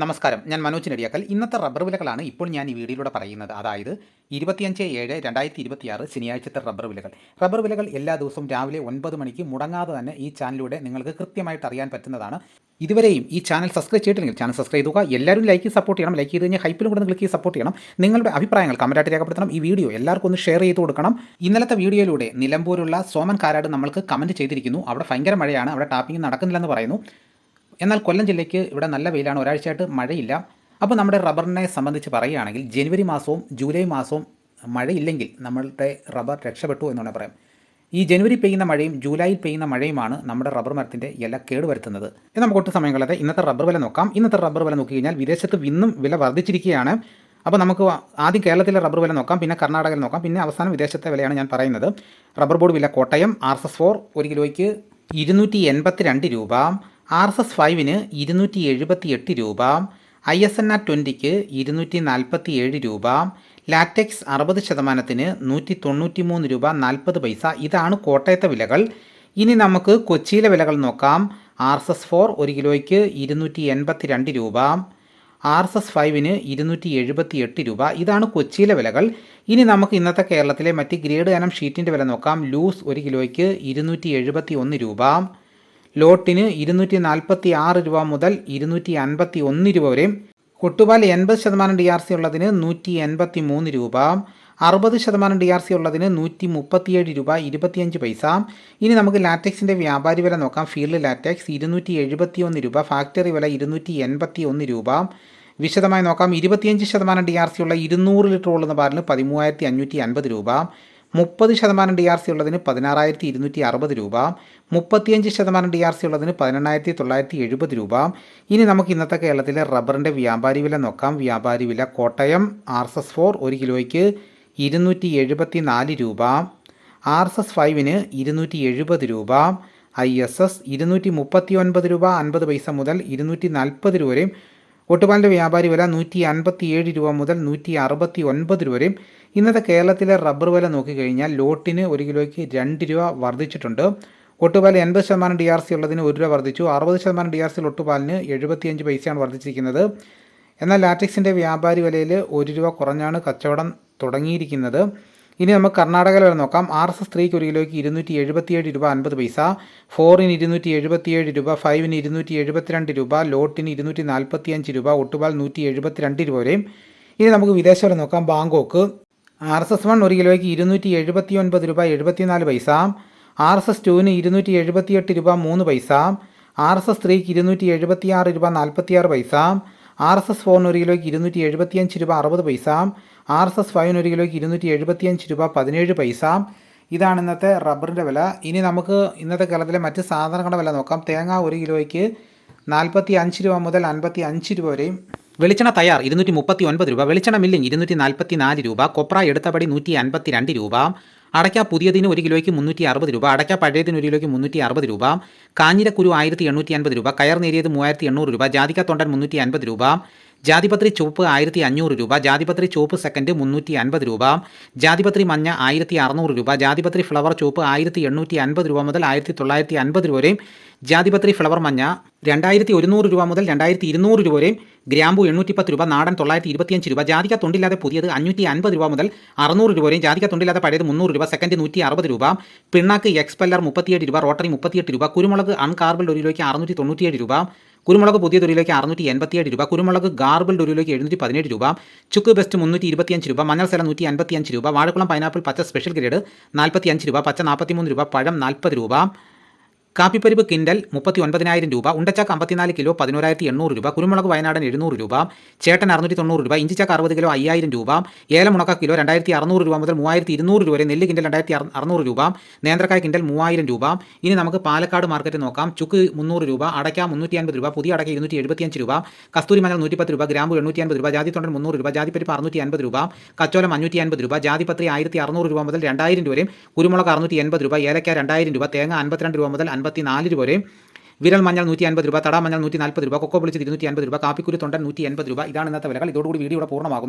നമസ്കാരം, ഞാൻ മനോജ് നെടിയാക്കൽ. ഇന്നത്തെ റബ്ബർ വിലകളാണ് ഇപ്പോൾ ഞാൻ ഈ വീഡിയോയിലൂടെ പറയുന്നത്. അതായത് 25/7/2026 ശനിയാഴ്ചത്തെ റബ്ബർ വിലകൾ. റബ്ബർ വിലകൾ എല്ലാ ദിവസവും രാവിലെ 9 മണിക്ക് മുടങ്ങാതെ തന്നെ ഈ ചാനലിലൂടെ നിങ്ങൾക്ക് കൃത്യമായിട്ട് അറിയാൻ പറ്റുന്നതാണ്. ഇതുവരെയും ഈ ചാനൽ സബ്സ്ക്രൈബ് ചെയ്തിട്ടുണ്ടെങ്കിൽ ചാനൽ സബ്സ്ക്രൈബ് ചെയ്യുക. എല്ലാവരും ലൈക്ക് സപ്പോർട്ട് ചെയ്യണം. ലൈക്ക് ചെയ്ത് കഴിഞ്ഞാൽ ഹൈപ്പിലും കൂടെ ക്ലിക്ക് ചെയ്ത് സപ്പോർട്ട് ചെയ്യണം. നിങ്ങളുടെ അഭിപ്രായങ്ങൾ കമൻറ്റായിട്ട് രേഖപ്പെടുത്തണം. ഈ വീഡിയോ എല്ലാവർക്കും ഒന്ന് ഷെയർ ചെയ്ത് കൊടുക്കണം. ഇന്നലത്തെ വീഡിയോയിലൂടെ നിലമ്പൂരുള്ള സോമൻ കാരാട് നമ്മൾക്ക് കമൻറ്റ് ചെയ്തിരിക്കുന്നു. അവിടെ ഭയങ്കര മഴയാണ്, അവിടെ ടാപ്പിംഗ് നടക്കുന്നില്ലെന്ന് പറയുന്നു. എന്നാൽ കൊല്ലം ജില്ലയ്ക്ക് ഇവിടെ നല്ല വെയിലാണ്, ഒരാഴ്ചയായിട്ട് മഴയില്ല. അപ്പോൾ നമ്മുടെ റബ്ബറിനെ സംബന്ധിച്ച് പറയുകയാണെങ്കിൽ ജനുവരി മാസവും ജൂലൈ മാസവും മഴയില്ലെങ്കിൽ നമ്മളുടെ റബ്ബർ രക്ഷപ്പെട്ടു എന്നാണ് പറയാം. ഈ ജനുവരി പെയ്യുന്ന മഴയും ജൂലൈയിൽ പെയ്യുന്ന മഴയുമാണ് നമ്മുടെ റബ്ബർ മരത്തിൻ്റെ ഇല കേടുവരുത്തുന്നത്. നമുക്ക് ഒട്ടും സമയം കളയാതെ ഇന്നത്തെ റബ്ബർ വില നോക്കാം. ഇന്നത്തെ റബ്ബർ വില നോക്കി കഴിഞ്ഞാൽ വിദേശത്ത് ഇന്നും വില വർദ്ധിച്ചിരിക്കുകയാണ്. അപ്പോൾ നമുക്ക് ആദ്യം കേരളത്തിലെ റബ്ബർ വില നോക്കാം, പിന്നെ കർണാടകയിൽ നോക്കാം, പിന്നെ അവസാനം വിദേശത്തെ വിലയാണ് ഞാൻ പറയുന്നത്. റബ്ബർ ബോർഡ് വില കോട്ടയം RSS 4 1 കിലോയ്ക്ക് 282 രൂപ, RSS 5-ന് 278 രൂപ, ISNR 20-ക്ക് 247 രൂപ, ലാറ്റക്സ് 60%-ന് 193 രൂപ 40 പൈസ. ഇതാണ് കോട്ടയത്തെ വിലകൾ. ഇനി നമുക്ക് കൊച്ചിയിലെ വിലകൾ നോക്കാം. RSS 4 1 കിലോയ്ക്ക് 282 രൂപ, RSS 5-ന് 278 രൂപ. ഇതാണ് കൊച്ചിയിലെ വിലകൾ. ഇനി നമുക്ക് ഇന്നത്തെ കേരളത്തിലെ മറ്റ് ഗ്രേഡ് ഇനം ഷീറ്റിൻ്റെ വില നോക്കാം. ലൂസ് 1 കിലോയ്ക്ക് 271 രൂപ, ലോട്ടിന് 246 രൂപ മുതൽ 251 രൂപ വരെ, കൊട്ടുപാൽ 80% DRC ഉള്ളതിന് 183 രൂപ, 60% DRC ഉള്ളതിന് 137 രൂപ 25 പൈസ. ഇനി നമുക്ക് ലാറ്റക്സിൻ്റെ വ്യാപാരി വില നോക്കാം. ഫീൽഡ് ലാറ്റക്സ് 271 രൂപ, ഫാക്ടറി വില 281 രൂപ. വിശദമായി നോക്കാം. 25% DRC ഉള്ള 200 ലിറ്റർ ഉള്ളുന്ന പാലിന് 13,550 രൂപ, 30% DRC ഉള്ളതിന് 16,260 രൂപ, 35% DRC ഉള്ളതിന് 18,970 രൂപ. ഇനി നമുക്ക് ഇന്നത്തെ കേരളത്തിലെ റബ്ബറിൻ്റെ വ്യാപാരി വില നോക്കാം. വ്യാപാരി വില കോട്ടയം RSS 4 1 കിലോയ്ക്ക് 274 രൂപ, RSS 5-ന് 270 രൂപ, ISS 239 രൂപ 50 പൈസ മുതൽ 240 രൂപ വരെയും, ഒട്ടുപാലിൻ്റെ വ്യാപാരി വില 157 രൂപ മുതൽ 169 രൂപ വരെയും. ഇന്നത്തെ കേരളത്തിലെ റബ്ബർ വില നോക്കിക്കഴിഞ്ഞാൽ ലോട്ടിന് 1 കിലോയ്ക്ക് 2 രൂപ വർദ്ധിച്ചിട്ടുണ്ട്. ഒട്ടുപാൽ 80% DRC ഉള്ളതിന് 1 രൂപ വർദ്ധിച്ചു. 60% DRC ഒട്ടുപാലിന് 75 പൈസയാണ് വർദ്ധിച്ചിരിക്കുന്നത്. എന്നാൽ ലാറ്റക്സിൻ്റെ വ്യാപാരി വിലയിൽ 1 രൂപ കുറഞ്ഞാണ് കച്ചവടം തുടങ്ങിയിരിക്കുന്നത്. ഇനി നമുക്ക് കർണാടക വില നോക്കാം. RSS 3-ക്ക് 1 കിലോയ്ക്ക് 277 രൂപ 50 പൈസ, 4-ന് 277 രൂപ, 5-ന് 272 രൂപ, ലോട്ടിന് 245 രൂപ, ഒട്ടുപാൽ 172 രൂപ വരെയും. ഇനി നമുക്ക് വിദേശ വില നോക്കാം. ബാങ്കോക്ക് RSS 1 1 കിലോയ്ക്ക് 279 രൂപ 74 പൈസ, RSS 2-ന് 278 രൂപ 3 പൈസ, RSS 3-ക്ക് 276 രൂപ 46 പൈസ, RSS 4-ന് 1 കിലോയ്ക്ക് 275 രൂപ 60 പൈസ, RSS 5-ന് 1 കിലോയ്ക്ക് 275 രൂപ 17 പൈസ. ഇതാണ് ഇന്നത്തെ റബ്ബറിൻ്റെ വില. ഇനി നമുക്ക് ഇന്നത്തെ കേരളത്തിലെ മറ്റ് സാധനങ്ങളുടെ വില നോക്കാം. തേങ്ങ 1 കിലോയ്ക്ക് 45 രൂപ മുതൽ 55 രൂപ വരെയും, വെളിച്ചെണ്ണ തയ്യാർ 239 രൂപ, വെളിച്ചെണ്ണ മില്ലിങ് 244 രൂപ, കൊപ്ര എടുത്തപടി 152 രൂപ, അടയ്ക്ക പുതിയതിന് 1 കിലോയ്ക്ക് 360 രൂപ, അടയ്ക്ക പഴയതിന് 1 കിലോയ്ക്ക് 360 രൂപ, കാഞ്ഞിരക്കുരു 1850 രൂപ, കയർ നേരിയത് 3800 രൂപ, ജാതിക്ക തൊണ്ടൻ 350 രൂപ, ജാതിപത്രി ചുവപ്പ് 1500 രൂപ, ജാതിപത്രി ചുവപ്പ് സെക്കൻഡ് 350 രൂപ, ജാതിപത്രി മഞ്ഞ 1600 രൂപ, ജാതിപത്രി ഫ്ലവർ ചുവപ്പ് 1850 രൂപ മുതൽ 1950 രൂപ വരെയും, ജാതിപത്രി ഫ്ലവർ മഞ്ഞ 2100 രൂപ മുതൽ 2200 രൂപ വരെയും, ഗ്രാമ്പു 810 രൂപ, നാടൻ 925 രൂപ, ജാതിക്ക തൊണ്ടില്ലാതെ പുതിയത് 550 രൂപ മുതൽ 600 രൂപ വരെയും, ജാതിക്ക തൊണ്ടില്ലാതെ പഴയത് 300 രൂപ, സെക്കൻഡ് 160 രൂപ, പിണ്ണാക്ക് എക്സ്പെല്ലർ 37 രൂപ, റോട്ടറി 38 രൂപ, കുരുമുളക് അൺകാർബിൾഡ് 1 കിലോയ്ക്ക് 697 രൂപ, കുരുമുളക് പുതിയ 1 കിലോയ്ക്ക് 687 രൂപ, കുരുമുളക് ഗാർബിൾഡ് 1 കിലോയ്ക്ക് 717 രൂപ, ചുക്ക് ബെസ്റ്റ് 325 രൂപ, മഞ്ഞൾ സേല 155 രൂപ, വാഴക്കുളം പൈനാപ്പിൾ പച്ച സ്പെഷ്യൽ ഗ്രേഡ് 45 രൂപ, പച്ച 43 രൂപ, പഴം 40 രൂപ, കാപ്പിപ്പരിപ്പ് കിൻഡൽ 39,000 രൂപ, ഉണ്ടച്ചാക്ക് 54 കിലോ 11,800 രൂപ, കുരുമുളക് വയനാടൻ 700 രൂപ, ചേട്ടൻ 690 രൂപ, ഇഞ്ചിച്ചാക്ക് 60 കിലോ 5,000 രൂപ, ഏലമുണക്ക കിലോ 2,600 രൂപ മുതൽ 3,200 രൂപ വരെ, നെല്ല് കിൻഡൽ 2,600 രൂപ, നേന്ത്രക്കായ കിൻഡൽ 3,000 രൂപ. ഇനി നമുക്ക് പാലക്കാട് മാർക്കറ്റ് നോക്കാം. ചുക്ക് 300 രൂപ, അടയ്ക്ക 350 രൂപ, പുതിയ അടയ്ക്ക 275 രൂപ, കസ്തൂരി മഞ്ഞൾ 110 രൂപ, ഗ്രാമ്പു 850 രൂപ, ജാതി തൊണ്ടൻ 300 രൂപ, ജാതിപ്പരിപ്പ് 650 രൂപ, കച്ചോലം 550 രൂപ, ജാതിപത്രി 1,600 രൂപ മുതൽ 2,000 രൂപ വരെയും, കുരുമുളക് 680 രൂപ, ഏലക്ക 2,000 രൂപ, തേങ്ങ 52 രൂപ മുതൽ 54 രൂപ വരെയും, വിരൽ മഞ്ഞൾ 150 രൂപ, തടാ മഞ്ഞൾ 140 രൂപ, കൊക്കോ പൊളിച്ചത് 250 രൂപ, കാപ്പിക്കുരു തൊണ്ടൻ 180 രൂപ. ഇതാണ് ഇന്നത്തെ വിലകൾ. ഇതോടുകൂടി വീഡിയോ ഇവിടെ പൂർണ്ണമാകും.